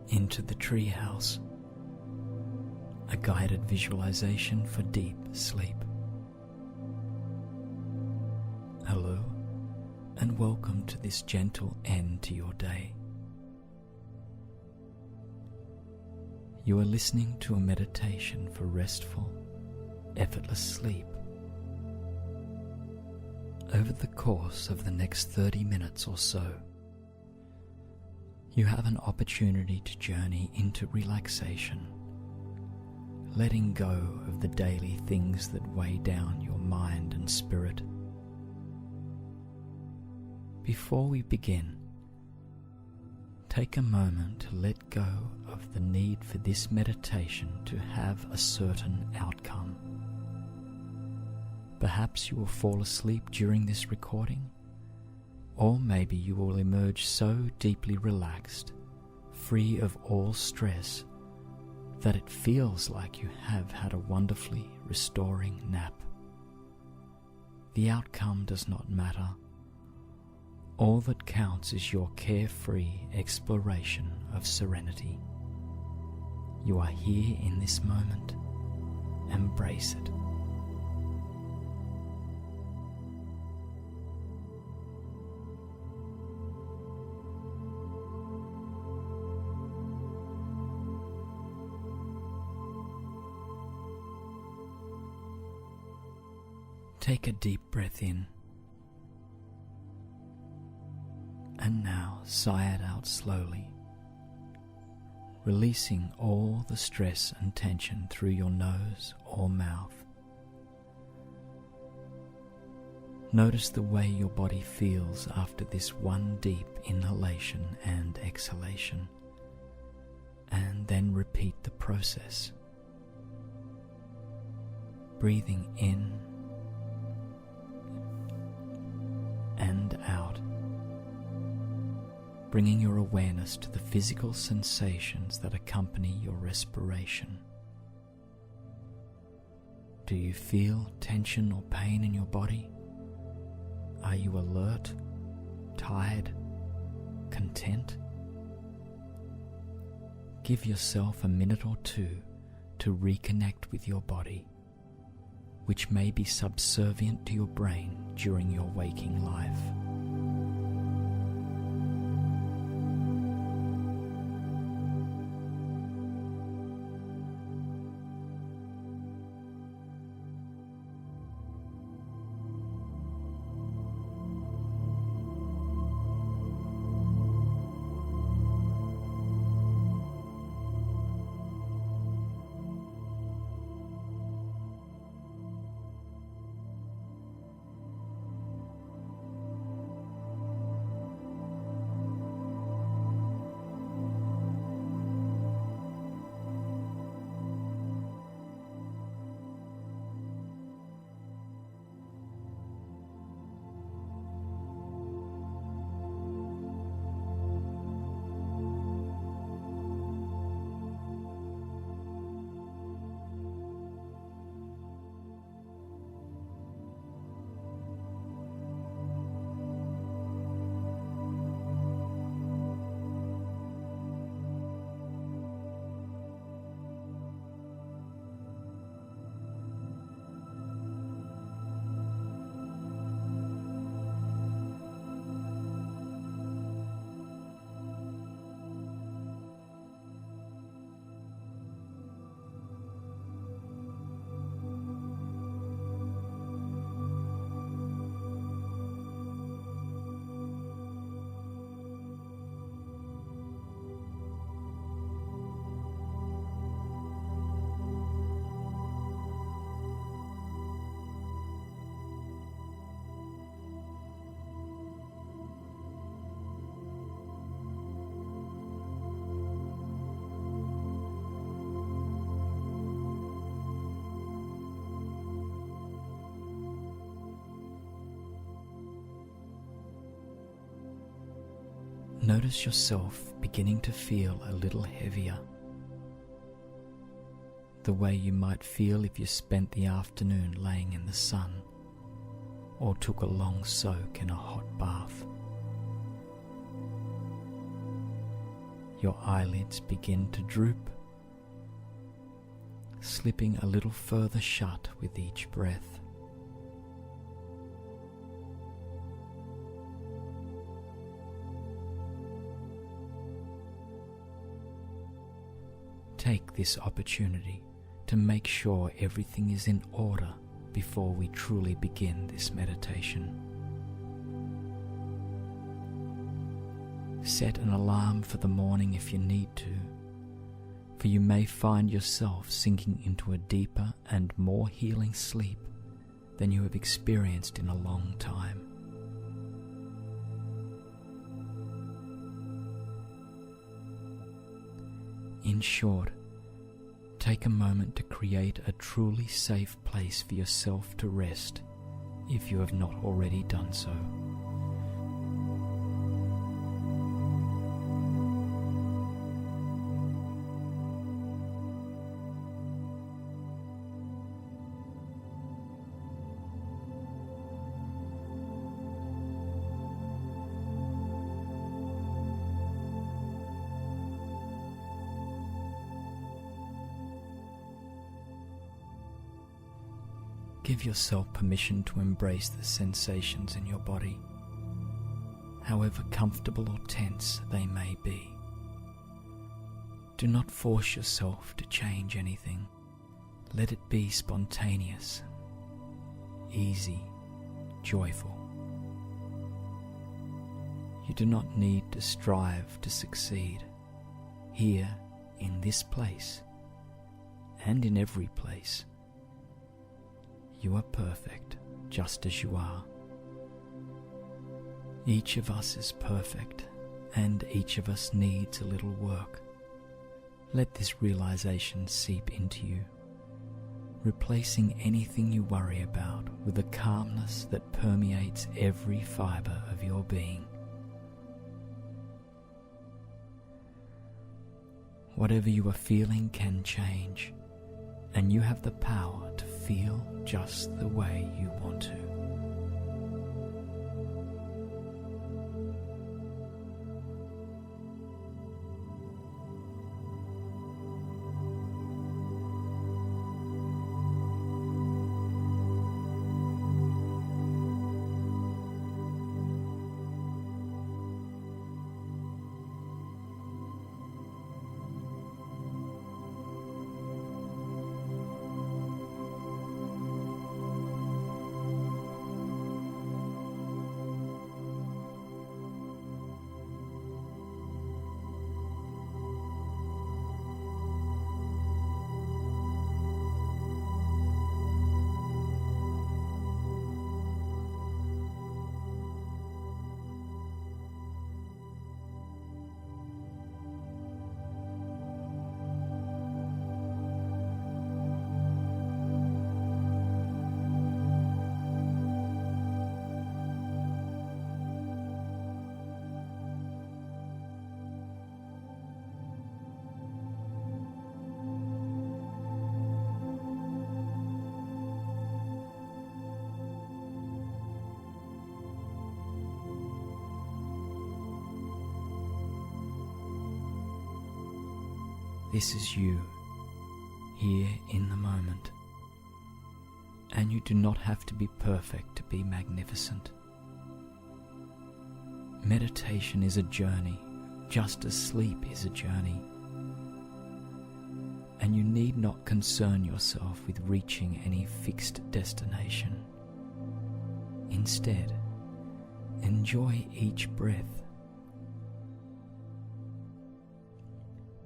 into the treehouse, a guided visualization for deep sleep. Hello, and welcome to this gentle end to your day. You are listening to a meditation for restful, effortless sleep. Over the course of the next 30 minutes or so, you have an opportunity to journey into relaxation, letting go of the daily things that weigh down your mind and spirit. Before we begin, take a moment to let go of the need for this meditation to have a certain outcome. Perhaps you will fall asleep during this recording, or maybe you will emerge so deeply relaxed, free of all stress, that it feels like you have had a wonderfully restoring nap. The outcome does not matter. All that counts is your carefree exploration of serenity. You are here in this moment. Embrace it. Take a deep breath in, and now sigh it out slowly, releasing all the stress and tension through your nose or mouth. Notice the way your body feels after this one deep inhalation and exhalation, and then repeat the process. Breathing in and out, bringing your awareness to the physical sensations that accompany your respiration. Do you feel tension or pain in your body? Are you alert, tired, content? Give yourself a minute or two to reconnect with your body, which may be subservient to your brain during your waking life. Notice yourself beginning to feel a little heavier, the way you might feel if you spent the afternoon laying in the sun or took a long soak in a hot bath. your eyelids begin to droop, slipping a little further shut with each breath. Take this opportunity to make sure everything is in order before we truly begin this meditation. Set an alarm for the morning if you need to, for you may find yourself sinking into a deeper and more healing sleep than you have experienced in a long time. In short, take a moment to create a truly safe place for yourself to rest if you have not already done so. Give yourself permission to embrace the sensations in your body, however comfortable or tense they may be. Do not force yourself to change anything. Let it be spontaneous, easy, joyful. You do not need to strive to succeed. Here, in this place, and in every place, you are perfect just as you are. Each of us is perfect, and each of us needs a little work. Let this realization seep into you, replacing anything you worry about with a calmness that permeates every fiber of your being. Whatever you are feeling can change, and you have the power to feel just the way you want to. This is you, here in the moment. And you do not have to be perfect to be magnificent. Meditation is a journey, just as sleep is a journey. And you need not concern yourself with reaching any fixed destination. Instead, enjoy each breath,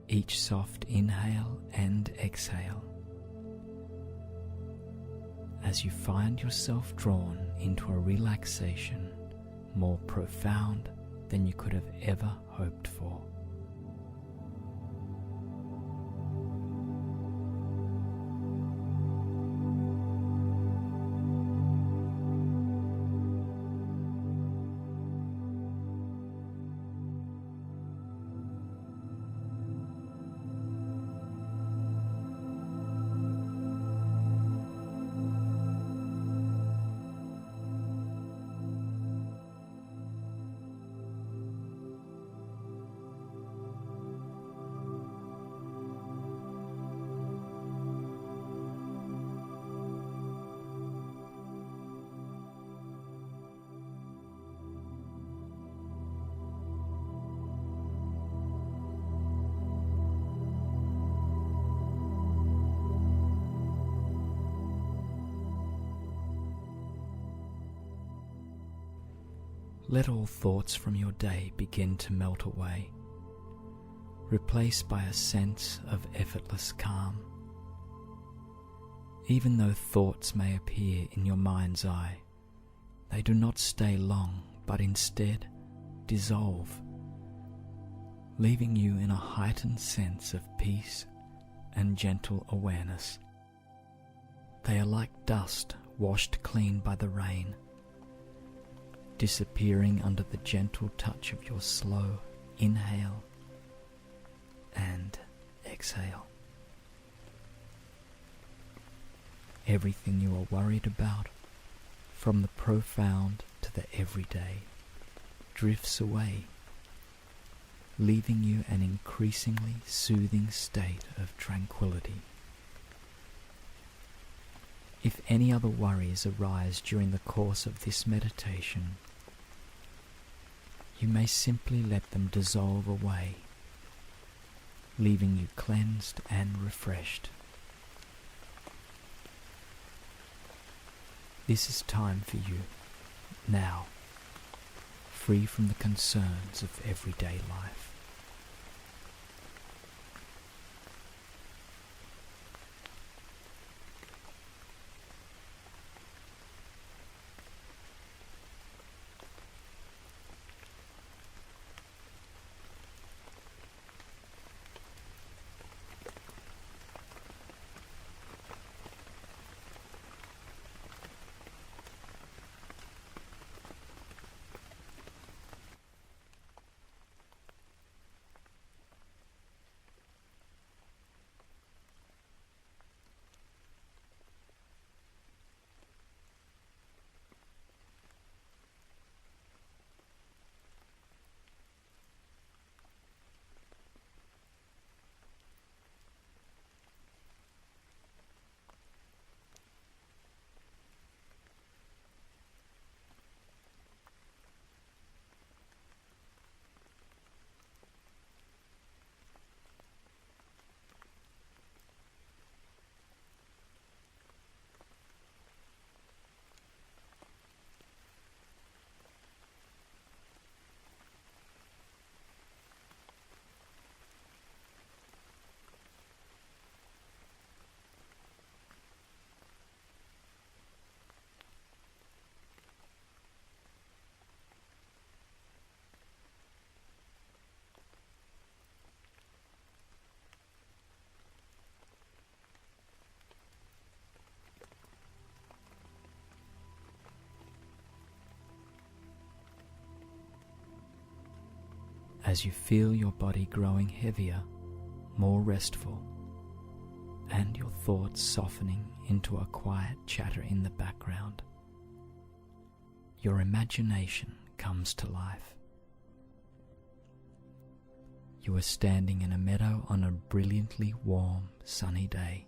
each soft inhale and exhale, as you find yourself drawn into a relaxation more profound than you could have ever hoped for. Let all thoughts from your day begin to melt away, replaced by a sense of effortless calm. Even though thoughts may appear in your mind's eye, they do not stay long, but instead dissolve, leaving you in a heightened sense of peace and gentle awareness. They are like dust washed clean by the rain, disappearing under the gentle touch of your slow inhale and exhale. Everything you are worried about, from the profound to the everyday, drifts away, leaving you an increasingly soothing state of tranquility. If any other worries arise during the course of this meditation, you may simply let them dissolve away, leaving you cleansed and refreshed. This is time for you, now, free from the concerns of everyday life. As you feel your body growing heavier, more restful, and your thoughts softening into a quiet chatter in the background, your imagination comes to life. You are standing in a meadow on a brilliantly warm, sunny day.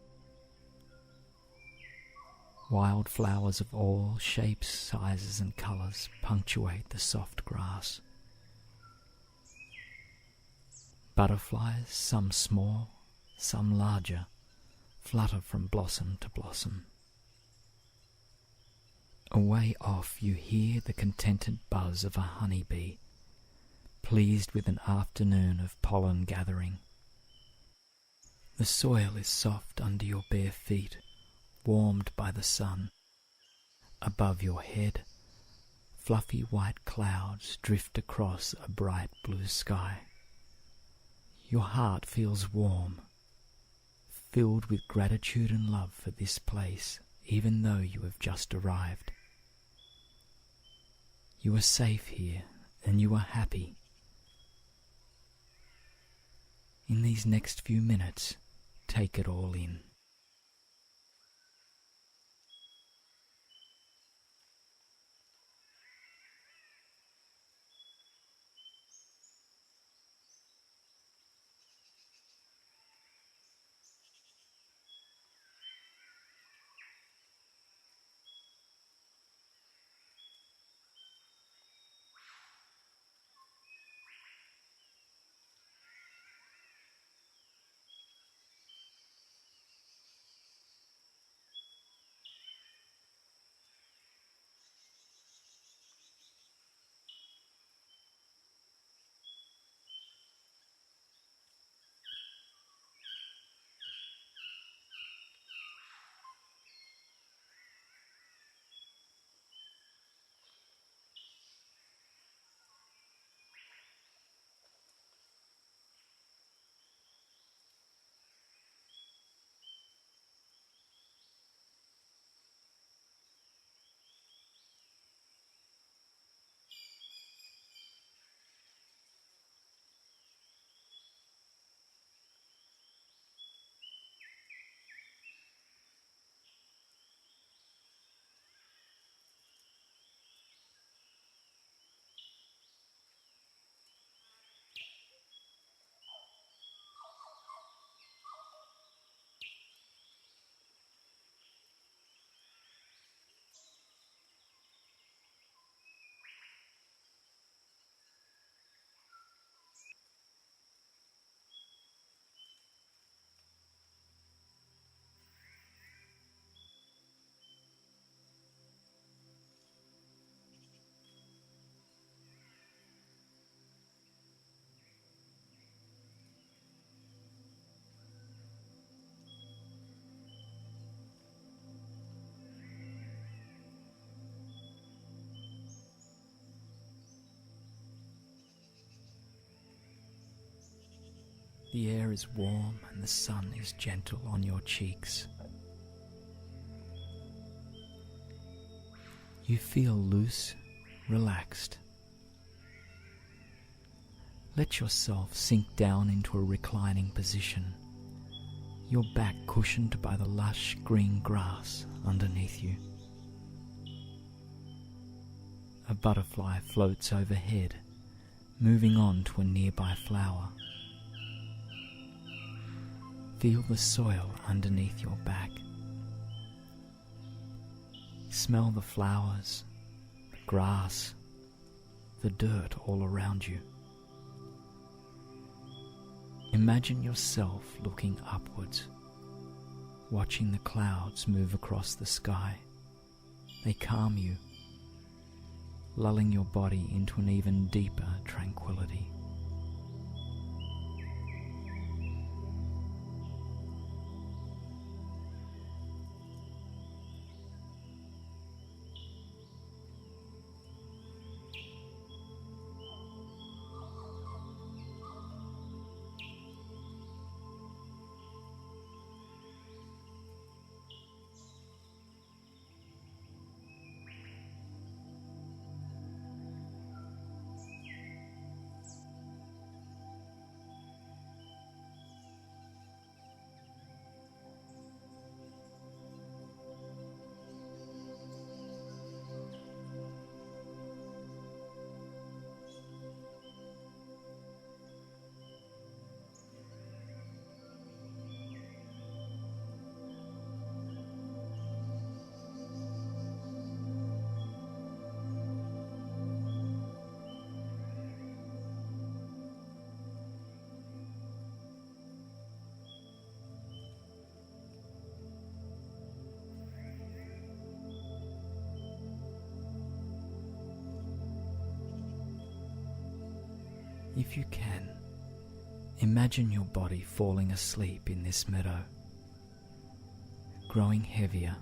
Wildflowers of all shapes, sizes, and colors punctuate the soft grass. Butterflies, some small, some larger, flutter from blossom to blossom. Away off you hear the contented buzz of a honeybee, pleased with an afternoon of pollen gathering. The soil is soft under your bare feet, warmed by the sun. Above your head, fluffy white clouds drift across a bright blue sky. Your heart feels warm, filled with gratitude and love for this place, even though you have just arrived. You are safe here, and you are happy. In these next few minutes, take it all in. The air is warm and the sun is gentle on your cheeks. You feel loose, relaxed. Let yourself sink down into a reclining position, your back cushioned by the lush green grass underneath you. A butterfly floats overhead, moving on to a nearby flower. Feel the soil underneath your back. Smell the flowers, the grass, the dirt all around you. Imagine yourself looking upwards, watching the clouds move across the sky. They calm you, lulling your body into an even deeper tranquility. If you can, imagine your body falling asleep in this meadow, growing heavier,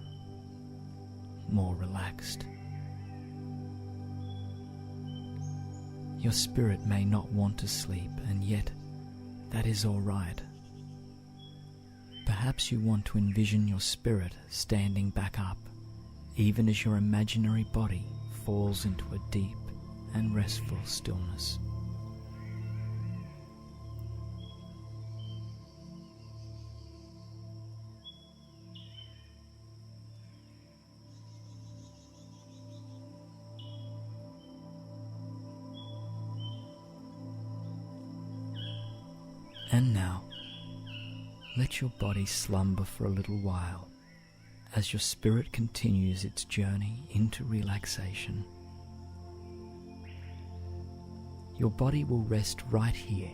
more relaxed. Your spirit may not want to sleep, and yet that is all right. Perhaps you want to envision your spirit standing back up, even as your imaginary body falls into a deep and restful stillness. And now, let your body slumber for a little while as your spirit continues its journey into relaxation. Your body will rest right here,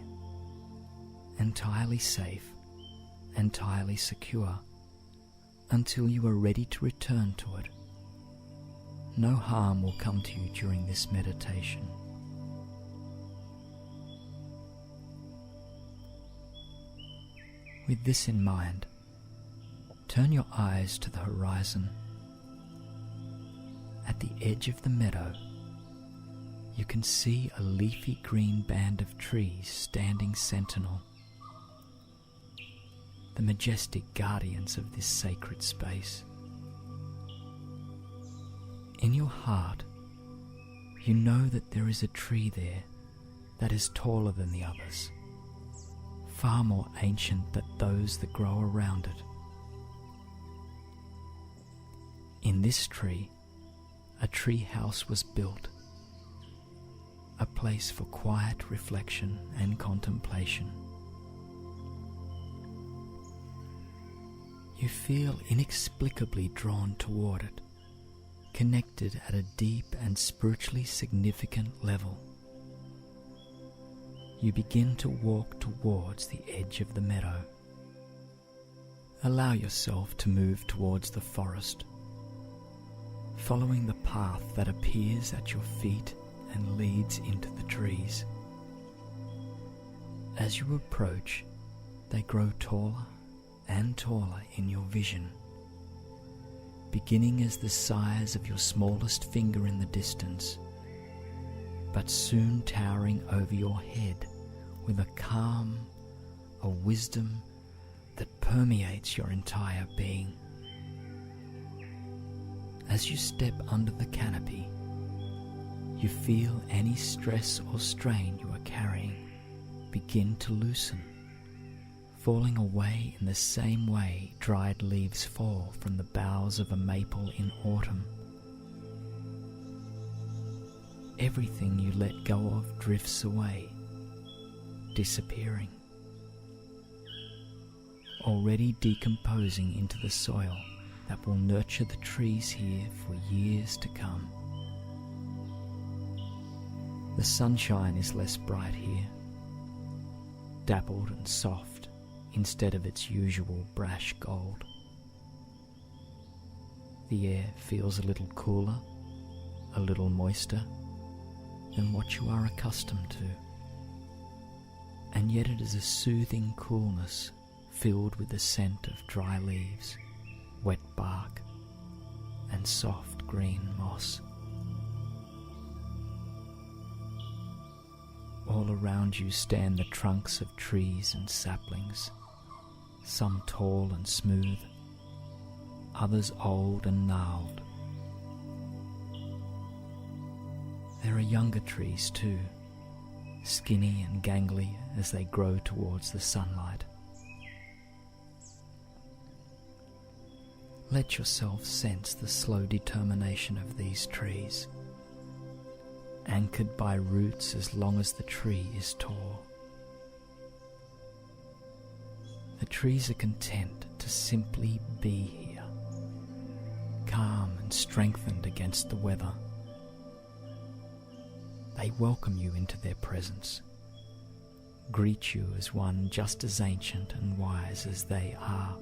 entirely safe, entirely secure, until you are ready to return to it. No harm will come to you during this meditation. With this in mind, turn your eyes to the horizon. At the edge of the meadow, you can see a leafy green band of trees standing sentinel, the majestic guardians of this sacred space. In your heart, you know that there is a tree there that is taller than the others, far more ancient than those that grow around it. In this tree, a tree house was built, a place for quiet reflection and contemplation. You feel inexplicably drawn toward it, connected at a deep and spiritually significant level. You begin to walk towards the edge of the meadow. Allow yourself to move towards the forest, following the path that appears at your feet and leads into the trees. As you approach, they grow taller and taller in your vision, beginning as the size of your smallest finger in the distance, but soon towering over your head with a calm, a wisdom that permeates your entire being. As you step under the canopy, you feel any stress or strain you are carrying begin to loosen, falling away in the same way dried leaves fall from the boughs of a maple in autumn. Everything you let go of drifts away, disappearing, already decomposing into the soil that will nurture the trees here for years to come. The sunshine is less bright here, dappled and soft instead of its usual brash gold. The air feels a little cooler, a little moister than what you are accustomed to, and yet it is a soothing coolness filled with the scent of dry leaves, wet bark, and soft green moss. All around you stand the trunks of trees and saplings, some tall and smooth, others old and gnarled. There are younger trees too, skinny and gangly as they grow towards the sunlight. Let yourself sense the slow determination of these trees, anchored by roots as long as the tree is tall. The trees are content to simply be here, calm and strengthened against the weather. They welcome you into their presence, greet you as one just as ancient and wise as they are.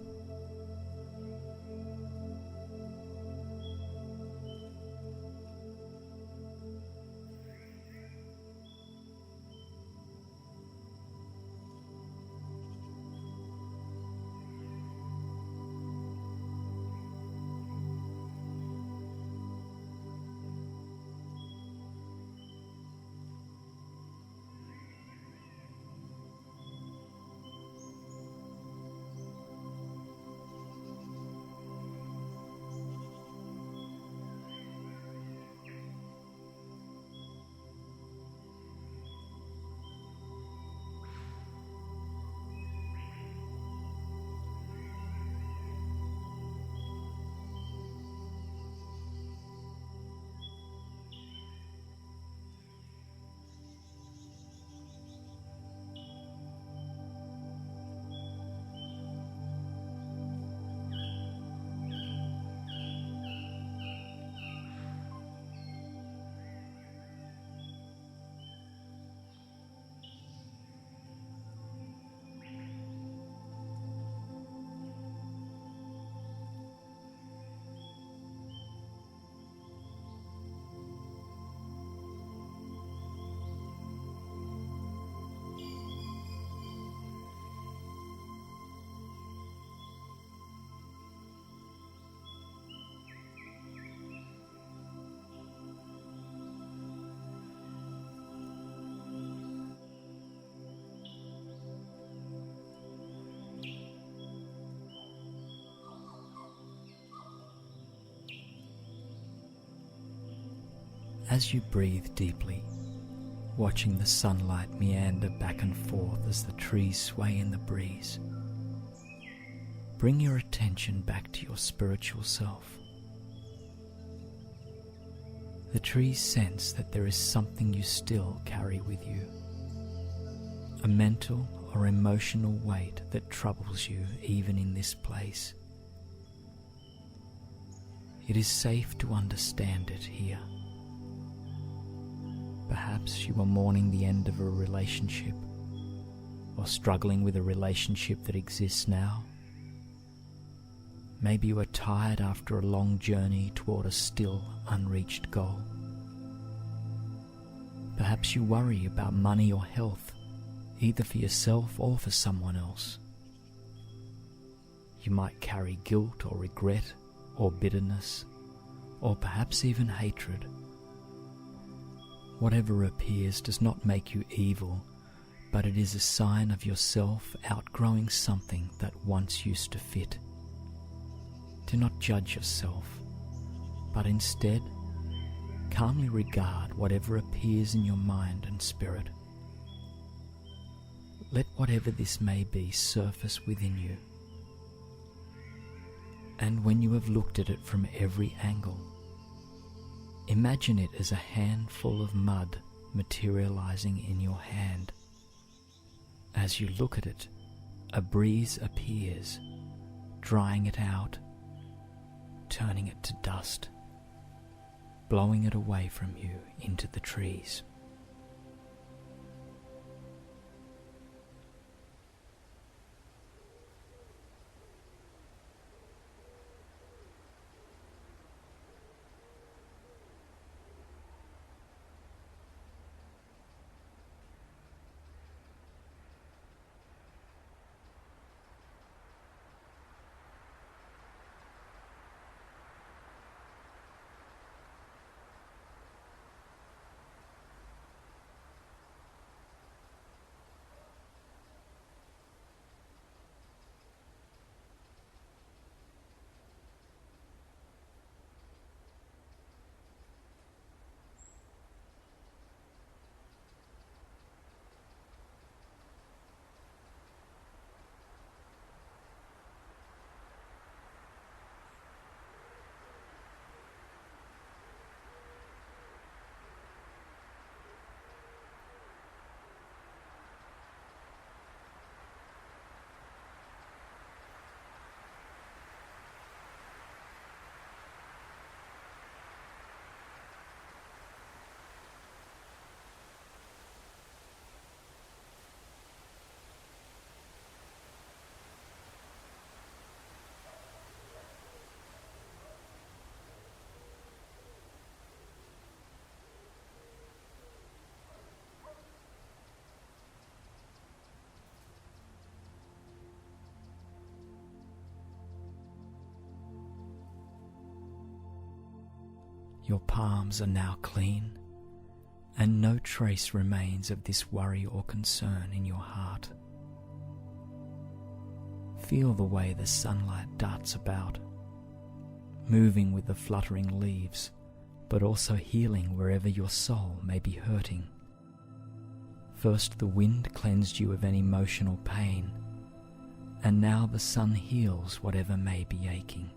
As you breathe deeply, watching the sunlight meander back and forth as the trees sway in the breeze, bring your attention back to your spiritual self. The trees sense that there is something you still carry with you, a mental or emotional weight that troubles you even in this place. It is safe to understand it here. Perhaps you are mourning the end of a relationship, or struggling with a relationship that exists now. Maybe you are tired after a long journey toward a still unreached goal. Perhaps you worry about money or health, either for yourself or for someone else. You might carry guilt or regret or bitterness, or perhaps even hatred. Whatever appears does not make you evil, but it is a sign of yourself outgrowing something that once used to fit. Do not judge yourself, but instead calmly regard whatever appears in your mind and spirit. Let whatever this may be surface within you. And when you have looked at it from every angle, imagine it as a handful of mud materializing in your hand. As you look at it, a breeze appears, drying it out, turning it to dust, blowing it away from you into the trees. Your palms are now clean, and no trace remains of this worry or concern in your heart. Feel the way the sunlight darts about, moving with the fluttering leaves, but also healing wherever your soul may be hurting. First the wind cleansed you of any emotional pain, and now the sun heals whatever may be aching.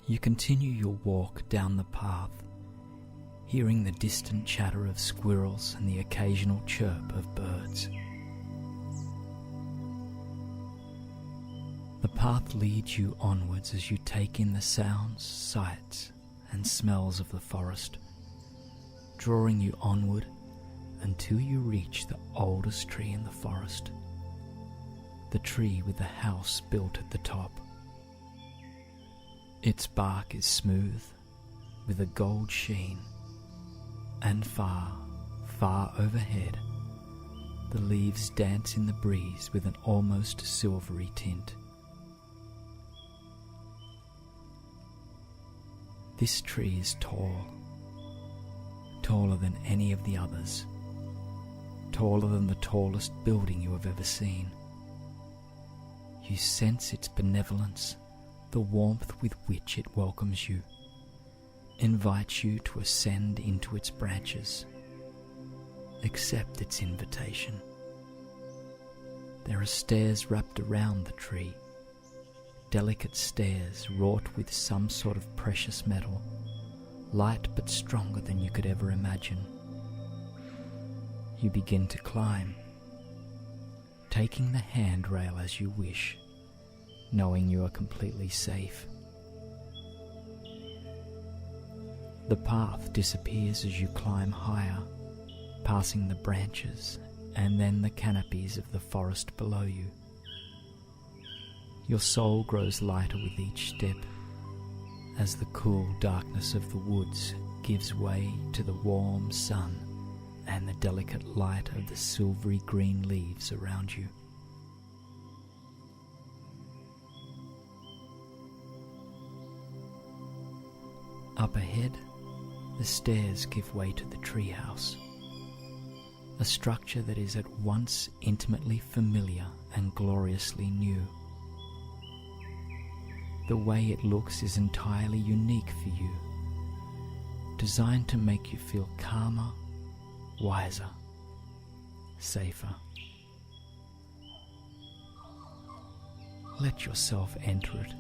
You continue your walk down the path, hearing the distant chatter of squirrels and the occasional chirp of birds. The path leads you onwards as you take in the sounds, sights, and smells of the forest, drawing you onward until you reach the oldest tree in the forest, the tree with the house built at the top. Its bark is smooth, with a gold sheen, and far, far overhead, the leaves dance in the breeze with an almost silvery tint. This tree is tall, taller than any of the others, taller than the tallest building you have ever seen. You sense its benevolence, the warmth with which it welcomes you, invites you to ascend into its branches. Accept its invitation. There are stairs wrapped around the tree, delicate stairs wrought with some sort of precious metal, light but stronger than you could ever imagine. You begin to climb, taking the handrail as you wish, knowing you are completely safe. The path disappears as you climb higher, passing the branches and then the canopies of the forest below you. Your soul grows lighter with each step, as the cool darkness of the woods gives way to the warm sun and the delicate light of the silvery green leaves around you. Up ahead, the stairs give way to the treehouse, a structure that is at once intimately familiar and gloriously new. The way it looks is entirely unique for you, designed to make you feel calmer, wiser, safer. Let yourself enter it,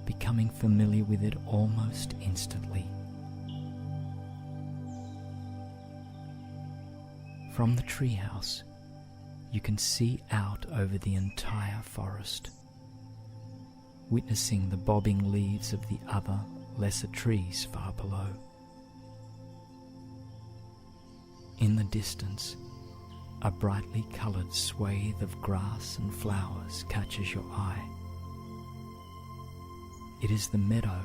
becoming familiar with it almost instantly. From the treehouse, you can see out over the entire forest, witnessing the bobbing leaves of the other, lesser trees far below. In the distance, a brightly coloured swathe of grass and flowers catches your eye. It is the meadow,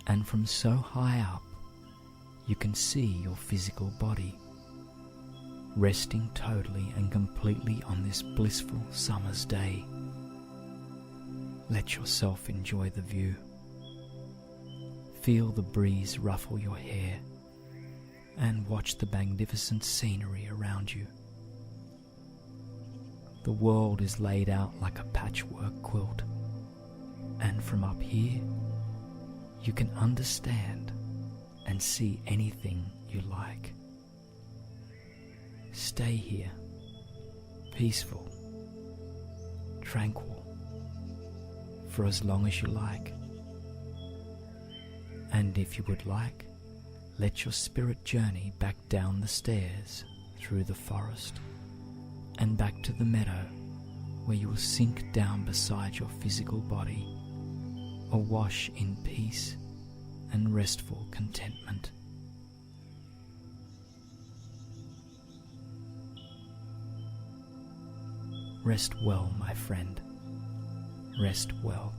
and from so high up, you can see your physical body, resting totally and completely on this blissful summer's day. Let yourself enjoy the view. Feel the breeze ruffle your hair and watch the magnificent scenery around you. The world is laid out like a patchwork quilt, and from up here, you can understand and see anything you like. Stay here, peaceful, tranquil, for as long as you like. And if you would like, let your spirit journey back down the stairs, through the forest, and back to the meadow, where you will sink down beside your physical body, awash in peace and restful contentment. Rest well, my friend. Rest well.